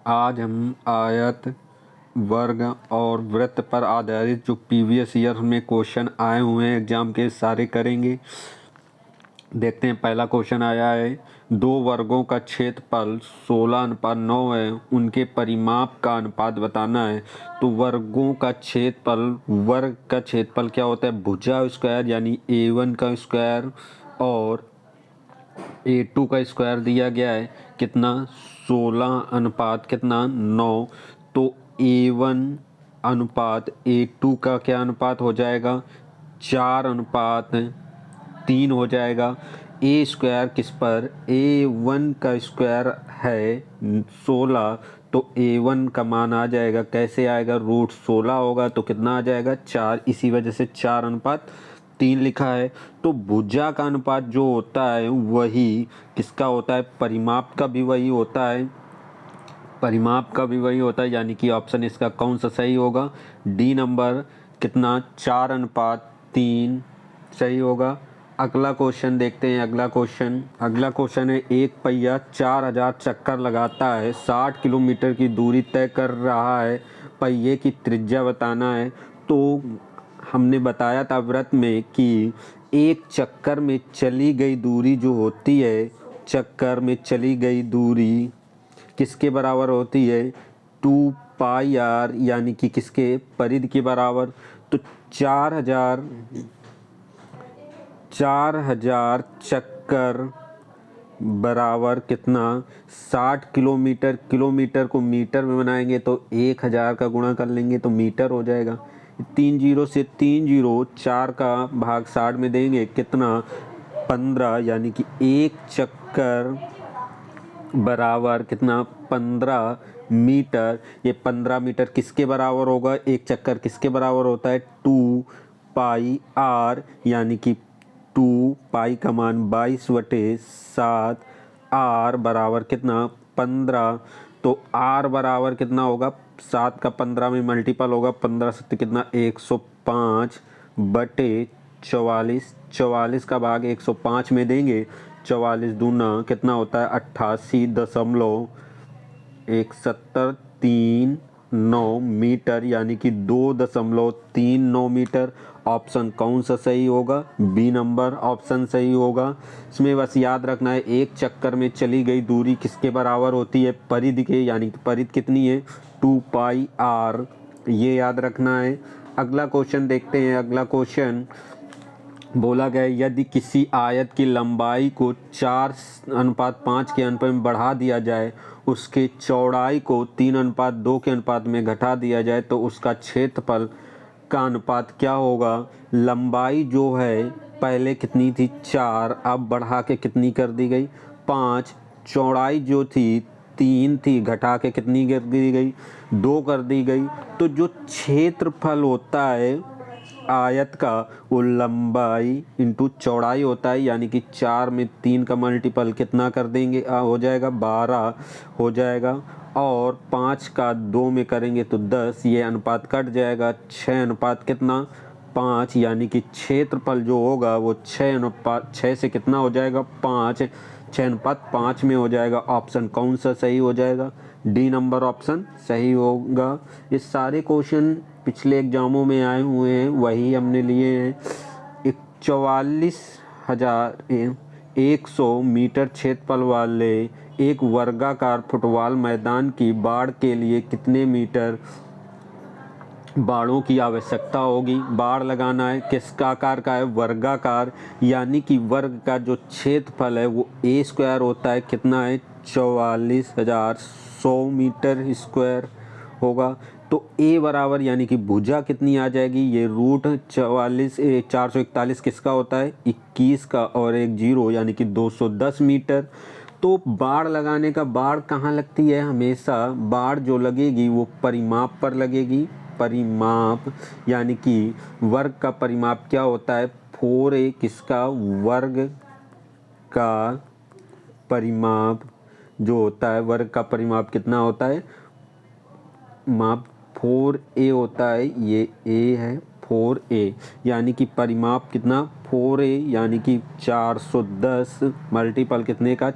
आज हम आयत, वर्ग और वृत्त पर आधारित जो प्रीवियस ईयर में क्वेश्चन आए हुए हैं एग्जाम के सारे करेंगे। देखते हैं, पहला क्वेश्चन आया है, दो वर्गों का क्षेत्रफल 16:9 है, उनके परिमाप का अनुपात बताना है। तो वर्गों का क्षेत्रफल, वर्ग का क्षेत्रफल क्या होता है? भुजा स्क्वायर यानी A1 का स्क्वायर और A2 का स्क्वायर दिया गया है। कितना? 16 अनुपात कितना? 9। तो A1 अनुपात A2 का क्या अनुपात हो जाएगा? 4:3 हो जाएगा। ए स्क्वायर किस पर? A1 का स्क्वायर है 16, तो A1 का मान आ जाएगा। कैसे आएगा? √16 होगा तो कितना आ जाएगा? 4। इसी वजह से 4:3 लिखा है। तो भुजा का अनुपात जो होता है वही किसका होता है? परिमाप का भी वही होता है। परिमाप का भी वही होता है, यानी कि ऑप्शन इसका कौन सा सही होगा? डी नंबर कितना? 4:3 सही होगा। अगला क्वेश्चन देखते हैं। अगला क्वेश्चन है, एक पहिया 4000 चक्कर लगाता है, 60 किलोमीटर की दूरी तय कर रहा है, पहिए की त्रिज्या बताना है। तो हमने बताया था वृत्त में कि एक चक्कर में चली गई दूरी जो होती है, चक्कर में चली गई दूरी किसके बराबर होती है? 2πr, यानी कि किसके? परिधि के बराबर। तो 4000 चक्कर बराबर कितना? 60 किलोमीटर। किलोमीटर को मीटर में बनाएंगे तो 1000 का गुणा कर लेंगे तो मीटर हो जाएगा। 3 जीरो से 3 जीरो, 4 का भाग 60 में देंगे कितना? 15, यानी कि एक चक्कर बराबर कितना? 15 मीटर। ये 15 मीटर किसके बराबर होगा? एक चक्कर किसके बराबर होता है? 2πr, यानी कि 2 का मान 22/7, r बराबर कितना? 15। तो r बराबर कितना होगा? 7 का 15 में मल्टीपल होगा, 15 7 कितना? 105/44। 44 का भाग 105 में देंगे, 44 दूना कितना होता है? 88.173 मीटर, यानी कि 2.39 मीटर। ऑप्शन कौन सा सही होगा? बी नंबर ऑप्शन सही होगा। इसमें बस याद रखना है, एक चक्कर में चली गई दूरी किसके बराबर होती है? परिधि के, यानी कि परिधि कितनी है? 2πr, ये याद रखना है। अगला क्वेश्चन देखते हैं। अगला क्वेश्चन बोला गया, यदि किसी आयत की लंबाई को 4:5 के अनुपात में बढ़ा दिया जाए, उसके चौड़ाई को 3:2 के अनुपात में घटा दिया जाए, तो उसका क्षेत्रफल का अनुपात क्या होगा? लंबाई जो है पहले कितनी थी? 4, अब बढ़ा के कितनी कर दी गई? 5। चौड़ाई जो थी 3 थी, घटा के कितनी कर दी गई? 2 कर दी गई। तो जो क्षेत्रफल होता है आयत का, वो लंबाई इंटू चौड़ाई होता है, यानी कि 4 में 3 का मल्टीपल कितना कर देंगे? हो जाएगा 12 हो जाएगा। और 5 का 2 में करेंगे तो 10, ये अनुपात कट जाएगा। 6 अनुपात कितना? 5, यानी कि क्षेत्रफल जो होगा वो 6 से कितना हो जाएगा? 5। 6:5 में हो जाएगा। ऑप्शन कौन सा सही हो जाएगा? डी नंबर ऑप्शन सही होगा। ये सारे क्वेश्चन पिछले एग्जामों में आए हुए हैं, वही हमने लिए हैं। 44,100 मीटर क्षेत्रफल वाले एक वर्गाकार फुटबॉल मैदान की बाड़ के लिए कितने मीटर बाड़ों की आवश्यकता होगी? बाड़ लगाना है, किसका आकार का है? वर्गाकार, यानी कि वर्ग का जो क्षेत्रफल है वो ए स्क्वायर होता है। कितना है? 44,100 मीटर स्क्वायर होगा। तो ए बराबर, यानी कि भुजा कितनी आ जाएगी? ये √441 किसका होता है? 21 का, और एक जीरो, यानी कि 210 मीटर। तो बाड़ लगाने का, बाड़ कहाँ लगती है? हमेशा बाड़ जो लगेगी वो परिमाप पर लगेगी। परिमाप, यानी कि वर्ग का परिमाप क्या होता है? 4a किसका? वर्ग का परिमाप जो होता है, वर्ग का परिमाप कितना होता है? माप 4a होता है, ये a है 4a, यानी कि परिमाप कितना? 4a, यानी कि 410 मल्टीपल कितने का?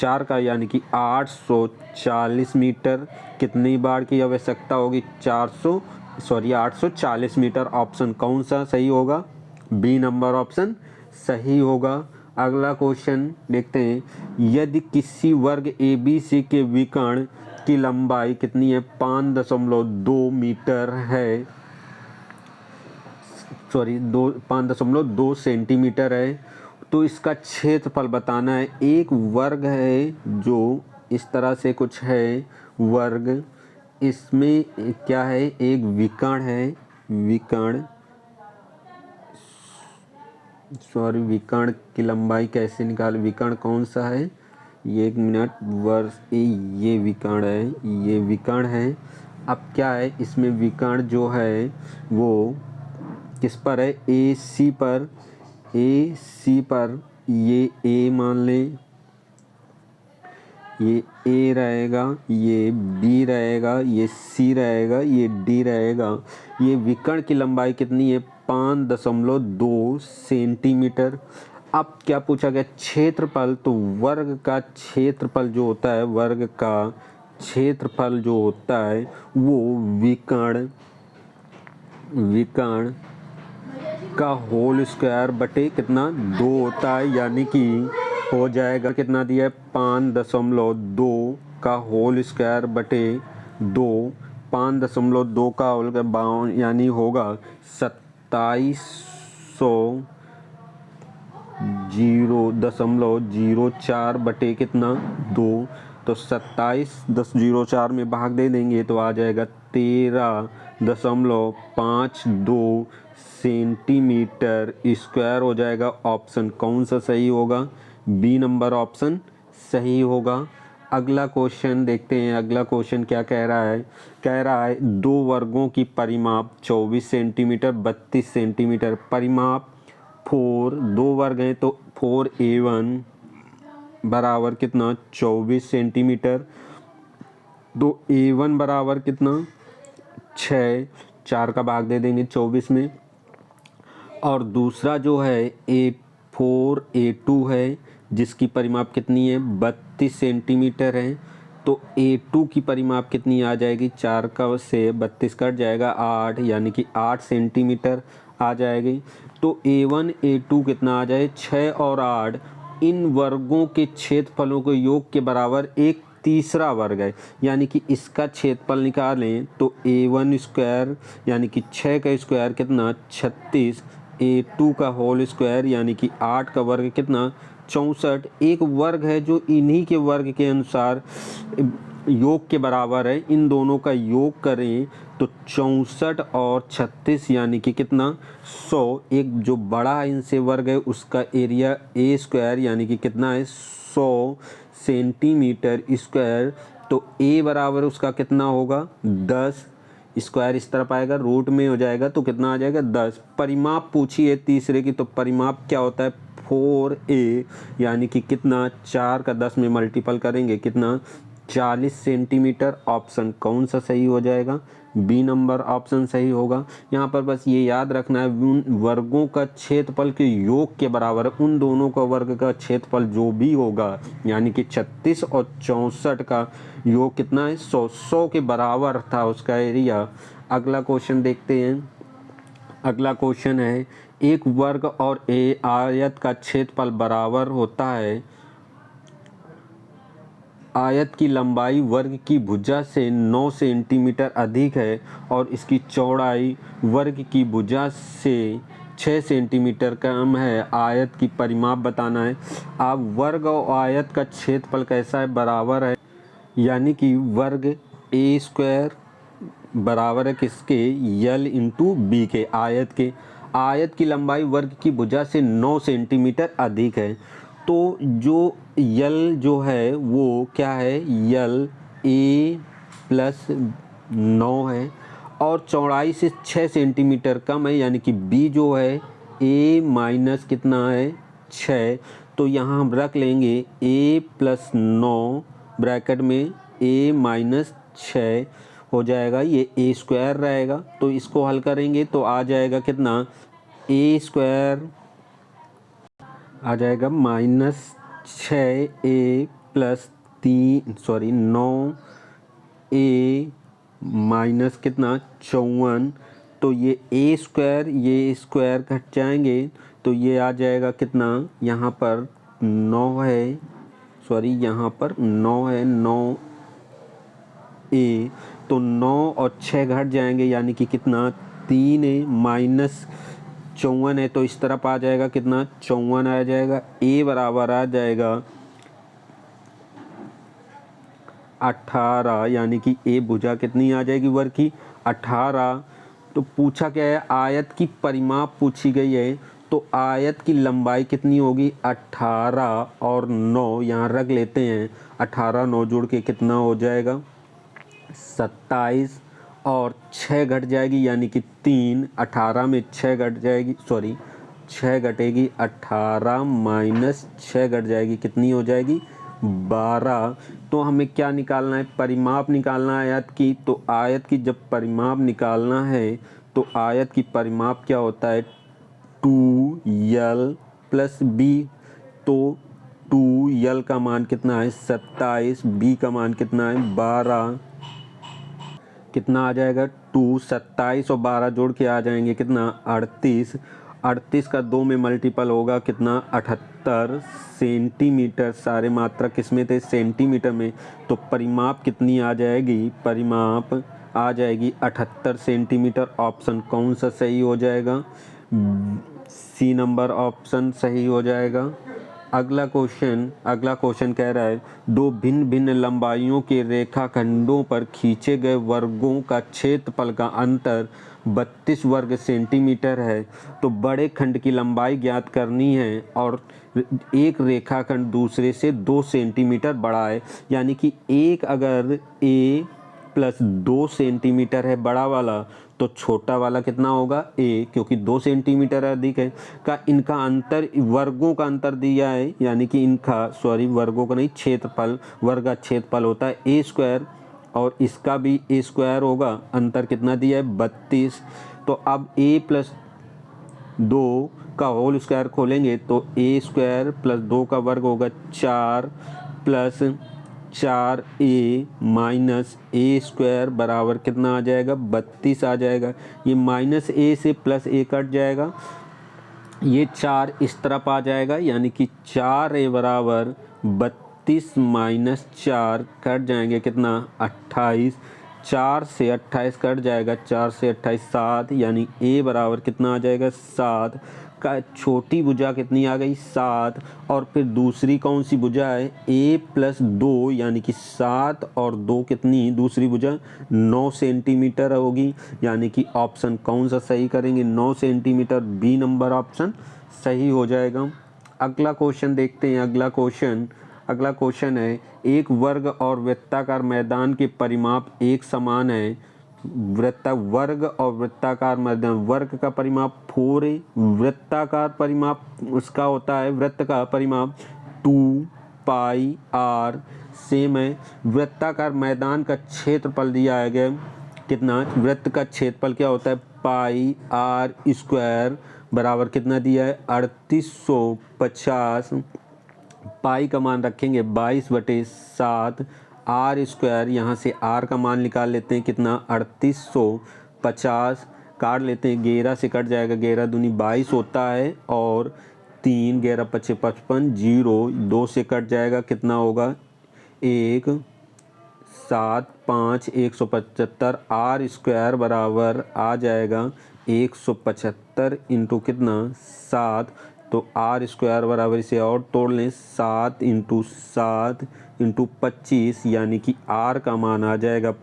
4 का यानी कि 840 मीटर कितनी बार की आवश्यकता होगी? 840 मीटर। ऑप्शन कौन सा सही होगा? बी नंबर ऑप्शन सही होगा। अगला क्वेश्चन देखते हैं, यदि किसी वर्ग ABC के विकर्ण की लंबाई कितनी है? 5.2 मीटर है, 5.2 सेंटीमीटर है, तो इसका क्षेत्रफल बताना है। एक वर्ग है जो इस तरह से कुछ है वर्ग, इसमें क्या है? एक विकर्ण है, विकर्ण की लंबाई कैसे निकाल? विकर्ण कौन सा है? ये 1 मिनट, वर्ग ये विकर्ण है, ये विकर्ण है। अब क्या है इसमें? विकर्ण जो है वो किस पर है? AC पर, ये A मान लें, ये A रहेगा, ये B रहेगा, ये C रहेगा, ये D रहेगा। ये विकर्ण की लंबाई कितनी है? 5.2 सेंटीमीटर। अब क्या पूछा गया? क्षेत्रफल। तो वर्ग का क्षेत्रफल जो होता है, वर्ग का क्षेत्रफल जो होता है वो विकर्ण का होल स्क्वायर बटे कितना? 2 होता है, यानी कि हो जाएगा कितना दिया है? 5.2 का होल स्क्वायर बटे 2। 5.2 का होल स्क्वायर यानी होगा 2704 बटे कितना? 2। तो 27 में भाग दे देंगे तो आ जाएगा 13.52 सेंटीमीटर स्क्वायर हो जाएगा। ऑप्शन कौन सा सही होगा? बी नंबर ऑप्शन सही होगा। अगला क्वेश्चन देखते हैं। अगला क्वेश्चन क्या कह रहा है? कह रहा है दो वर्गों की परिमाप 24 सेंटीमीटर 32 सेंटीमीटर। परिमाप 4, दो वर्ग हैं तो 4A1 बराबर कितना? 24 सेंटीमीटर। तो A1 बराबर कितना? 6, 4 का भाग दे देंगे 24 में। और दूसरा जो है A4A2 है, जिसकी परिमाप कितनी है? 32 सेंटीमीटर है। तो A2 की परिमाप कितनी आ जाएगी? 4 का से 32 कट जाएगा 8, यानी कि 8 सेंटीमीटर आ जाएगी। तो A1 A2 कितना आ जाए? 6 और 8 इन वर्गों के क्षेत्रफलों के योग के बराबर एक तीसरा वर्ग है, यानी कि इसका क्षेत्रफल निकालें तो A1 स्क्वायर यानी कि 6 का स्क्वायर कितना? 36। A2 का होल स्क्वायर यानी कि 8 का वर्ग कितना? 64। एक वर्ग है जो इन्हीं के वर्ग के अनुसार योग के बराबर है। इन दोनों का योग करें तो 64 और 36 यानी कि कितना? 100। एक जो बड़ा इनसे वर्ग है उसका एरिया A स्क्वायर यानी कि कितना है? 100 सेंटीमीटर स्क्वायर। तो A बराबर उसका कितना होगा? 10। स्क्वायर इस तरफ आएगा, रूट में हो जाएगा तो कितना आ जाएगा? 10। परिमाप पूछी है तीसरे की, तो परिमाप क्या होता है? 4A यानी कि कितना? 4 का 10 में मल्टीपल करेंगे कितना? 40 सेंटीमीटर। ऑप्शन कौन सा सही हो जाएगा? बी नंबर ऑप्शन सही होगा। यहाँ पर बस ये याद रखना है उन वर्गों का क्षेत्रफल के योग के बराबर है। उन दोनों का वर्ग का क्षेत्रफल जो भी होगा यानी कि 36 और 64 का योग कितना है? 100। 100 के बराबर था उसका एरिया। अगला क्वेश्चन देखते हैं। अगला क्वेश्चन है एक वर्ग और आयत का क्षेत्रफल बराबर होता है। आयत की लंबाई वर्ग की भुजा से 9 सेंटीमीटर अधिक है और इसकी चौड़ाई वर्ग की भुजा से 6 सेंटीमीटर कम है। आयत की परिमाप बताना है। अब वर्ग और आयत का क्षेत्रफल कैसा है? बराबर है, यानी कि वर्ग A स्क्वायर बराबर है किसके? L इंटू बी के, आयत के। आयत की लंबाई वर्ग की भुजा से 9 सेंटीमीटर अधिक है। तो जो L जो है वो क्या है? L A प्लस 9 है और चौड़ाई से 6 सेंटीमीटर कम है, यानी कि B जो है A माइनस कितना है? 6। तो यहाँ हम रख लेंगे A प्लस 9 ब्रैकेट में A माइनस 6 हो जाएगा। ये A स्क्वायर रहेगा, तो इसको हल करेंगे तो आ जाएगा कितना? A स्क्वायर आ जाएगा -6A प्लस 9a माइनस कितना 54, तो ये a स्क्वायर ये स्क्वायर घट जाएंगे, तो ये आ जाएगा कितना, यहाँ पर 9 है, यहाँ पर 9 है, 9a, तो 9 और 6 घट जाएंगे यानी कि कितना 3a माइनस 54 है, तो इस तरफ आ जाएगा कितना 54 आ जाएगा। a बराबर आ जाएगा 18, यानी कि a भुजा कितनी आ जाएगी वर्ग की 18। तो पूछा क्या है, आयत की परिमाप पूछी गई है, तो आयत की लंबाई कितनी होगी 18 और 9 यहाँ रख लेते हैं, 18 9 जोड़ के कितना हो जाएगा 27 और 6 घट जाएगी यानी कि 3, 18 में 6 घट जाएगी, 6 घटेगी 18 माइनस 6 घट जाएगी, कितनी हो जाएगी 12। तो हमें क्या निकालना है, परिमाप निकालना है आयत की। तो आयत की जब परिमाप निकालना है तो आयत की परिमाप क्या होता है 2l प्लस b, तो 2l का मान कितना है 27, b का मान कितना है 12, कितना आ जाएगा 2, 27 और 12 जोड़ के आ जाएंगे कितना 38, 38 का 2 में मल्टीपल होगा कितना 78 सेंटीमीटर, सारे मात्रक किसमें थे सेंटीमीटर में, तो परिमाप कितनी आ जाएगी, परिमाप आ जाएगी 78 सेंटीमीटर। ऑप्शन कौन सा सही हो जाएगा, सी नंबर ऑप्शन सही हो जाएगा। अगला क्वेश्चन कह रहा है दो भिन्न भिन्न लंबाइयों के रेखाखंडों पर खींचे गए वर्गों का क्षेत्रफल का अंतर 32 वर्ग सेंटीमीटर है। तो बड़े खंड की लंबाई ज्ञात करनी है और एक रेखाखंड दूसरे से 2 सेंटीमीटर बड़ा है, यानी कि एक अगर a प्लस 2 सेंटीमीटर है बड़ा वाला, तो छोटा वाला कितना होगा a, क्योंकि 2 सेंटीमीटर अधिक है का इनका अंतर, वर्गों का अंतर दिया है, यानी कि इनका वर्गों का नहीं क्षेत्रफल, वर्ग का क्षेत्रफल होता है a स्क्वायर और इसका भी a स्क्वायर होगा, अंतर कितना दिया है 32। तो अब a प्लस 2 का होल स्क्वायर खोलेंगे तो a स्क्वायर प्लस 2 का वर्ग होगा 4 plus 4a minus a square बराबर कितना आ जाएगा 32 आ जाएगा। ये माइनस a से प्लस a कट जाएगा, ये 4 इस तरफ आ जाएगा, यानी कि 4a बराबर 32 माइनस 4 कट जाएंगे कितना 28, 4 से 28 कट जाएगा, 4 से 28 7, यानी a बराबर कितना आ जाएगा 7 का, छोटी भुजा कितनी आ गई 7, और फिर दूसरी कौन सी भुजा है a प्लस 2, यानी कि 7 और 2 कितनी, दूसरी भुजा 9 सेंटीमीटर होगी, यानी कि ऑप्शन कौन सा सही करेंगे 9 सेंटीमीटर, बी नंबर ऑप्शन सही हो जाएगा। अगला क्वेश्चन देखते हैं। अगला क्वेश्चन है एक वर्ग और वृत्ताकार मैदान के परिमाप एक समान है। वर्ग और वृत्ताकार मैदान, वर्ग का परिमाप 4 है, वृत्ताकार परिमाप उसका होता है, वृत्त का परिमाप 2 पाई r सेम है। वृत्ताकार मैदान का क्षेत्रफल दिया है गया कितना, वृत्त का क्षेत्रफल क्या होता है पाई r स्क्वायर बराबर कितना दिया है 3850, पाई का मान रखेंगे 22/7, आर स्क्वायर, यहाँ से आर का मान निकाल लेते हैं कितना 3850, काट लेते हैं 11 से कट जाएगा, 11 दूनी 22 होता है और 3 11 5 55, 0 2 से कट जाएगा कितना होगा 1 7 5 175, आर स्क्वायर बराबर आ जाएगा 175 इंटू कितना 7, तो आर स्क्वायर बराबर इसे और तोड़ लें 7 इंटू 7 इंटू 25, यानी कि आर का मान आ जाएगा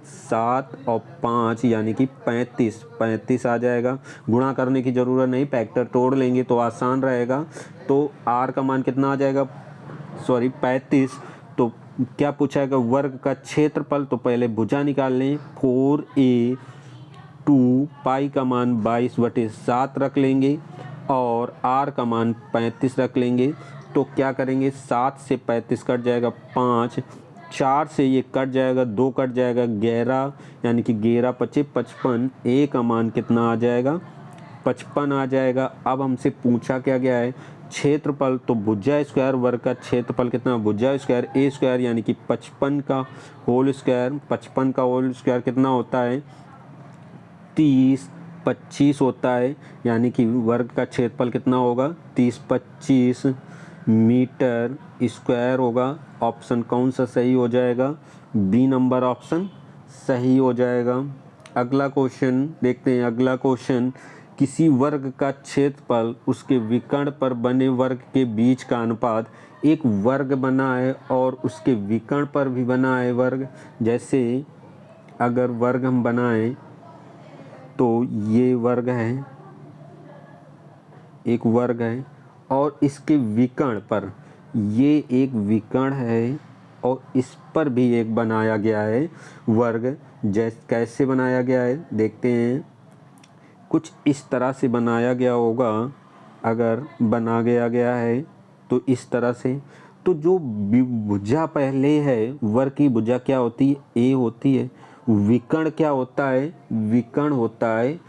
7 और 5 यानी कि 35 आ जाएगा। गुणा करने की ज़रूरत नहीं, फैक्टर तोड़ लेंगे तो आसान रहेगा। तो आर का मान कितना आ जाएगा 35। तो क्या पूछा है वर्ग का क्षेत्रफल, तो पहले भुजा निकाल लें 4a 2 पाई का मान 22/7 रख लेंगे और r का मान 35 रख लेंगे। तो क्या करेंगे 7 से 35 कट जाएगा 5, 4 से ये कट जाएगा 2 कट जाएगा 11, यानी कि 11 25 55, a का मान कितना आ जाएगा 55 आ जाएगा। अब हमसे पूछा क्या गया है क्षेत्रफल, तो भुजा स्क्वायर वर्ग का क्षेत्रफल कितना, भुजा स्क्वायर ए स्क्वायर यानी कि 55 का होल स्क्वायर, 55 का होल स्क्वायर कितना होता है 30, 25 होता है, यानी कि वर्ग का क्षेत्रफल कितना होगा 30 25 मीटर स्क्वायर होगा। ऑप्शन कौन सा सही हो जाएगा, बी नंबर ऑप्शन सही हो जाएगा। अगला क्वेश्चन देखते हैं। अगला क्वेश्चन, किसी वर्ग का क्षेत्रफल उसके विकर्ण पर बने वर्ग के बीच का अनुपात, एक वर्ग बना है और उसके विकर्ण पर भी बना है वर्ग, जैसे अगर वर्ग हम बनाएं तो ये वर्ग है, एक वर्ग है और इसके विकर्ण पर ये एक विकर्ण है और इस पर भी एक बनाया गया है वर्ग। कैसे बनाया गया है देखते हैं। कुछ इस तरह से बनाया गया होगा, अगर बना गया है तो इस तरह से। तो जो भुजा पहले है, वर्ग की भुजा क्या होती है ए होती है, विकर्ण क्या होता है, विकर्ण होता है,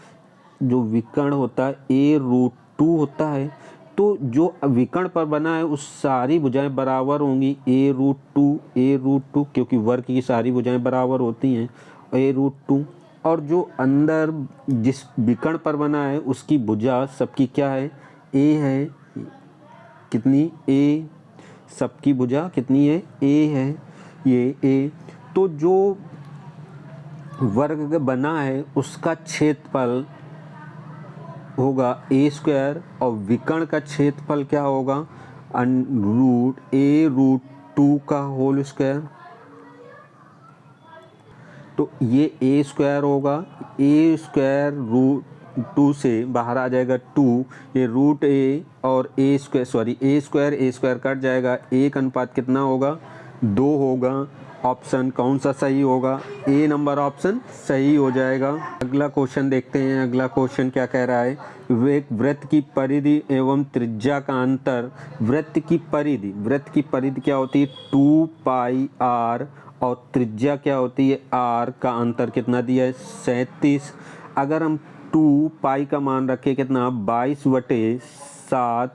जो विकर्ण होता है a√2 होता है। तो जो विकर्ण पर बना है उस सारी भुजाएं बराबर होंगी a√2 क्योंकि वर्ग की सारी भुजाएं बराबर होती हैं a√2। और जो अंदर जिस विकर्ण पर बना है उसकी भुजा सबकी क्या है a है, कितनी a, सबकी भुजा कितनी है a है, ये a। तो जो वर्ग बना है उसका क्षेत्रफल होगा ए स्क्वायर और विकर्ण का क्षेत्रफल क्या होगा a√2 का होल स्क्वायर। तो ये ए स्क्वायर होगा, ए स्क्वायर √2 से बाहर आ जाएगा 2, ये रूट ए और ए स्क्वायर कट जाएगा, एक अनुपात कितना होगा 2 होगा। ऑप्शन कौन सा सही होगा, ए नंबर ऑप्शन सही हो जाएगा। अगला क्वेश्चन देखते हैं। अगला क्वेश्चन क्या कह रहा है, एक वृत्त की परिधि एवं त्रिज्या का अंतर, वृत्त की परिधि क्या होती है 2πr और त्रिज्या क्या होती है r, का अंतर कितना दिया है 37। अगर हम 2π का मान रखें कितना 22/7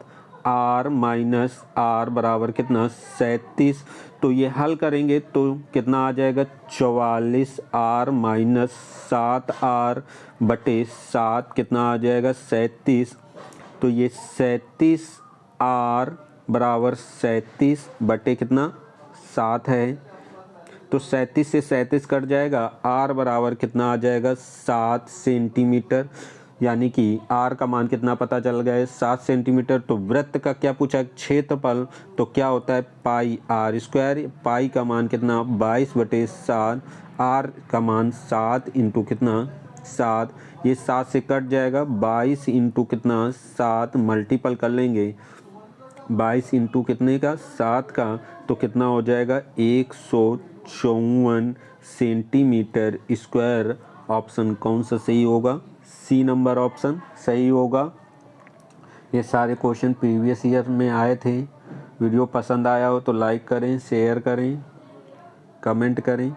r माइनस r बराबर कितना 37, तो ये हल करेंगे तो कितना आ जाएगा 44r माइनस 7r/7 कितना आ जाएगा 37। तो ये 37r बराबर 37 बटे कितना 7 है, तो 37 से 37 कट जाएगा, r बराबर कितना आ जाएगा 7 सेंटीमीटर, यानी कि r का मान कितना पता चल गया है 7 सेंटीमीटर। तो वृत्त का क्या पूछा क्षेत्रफल, तो क्या होता है πr², पाई का मान कितना 22/7, r का मान 7 इंटू कितना 7, ये 7 से कट जाएगा, 22 इंटू कितना 7 मल्टीपल कर लेंगे 22 इंटू कितने का 7 का, तो कितना हो जाएगा 154 सेंटीमीटर स्क्वायर। ऑप्शन कौन सा सही होगा, सी नंबर ऑप्शन सही होगा। ये सारे क्वेश्चन प्रीवियस ईयर में आए थे। वीडियो पसंद आया हो तो लाइक करें, शेयर करें, कमेंट करें।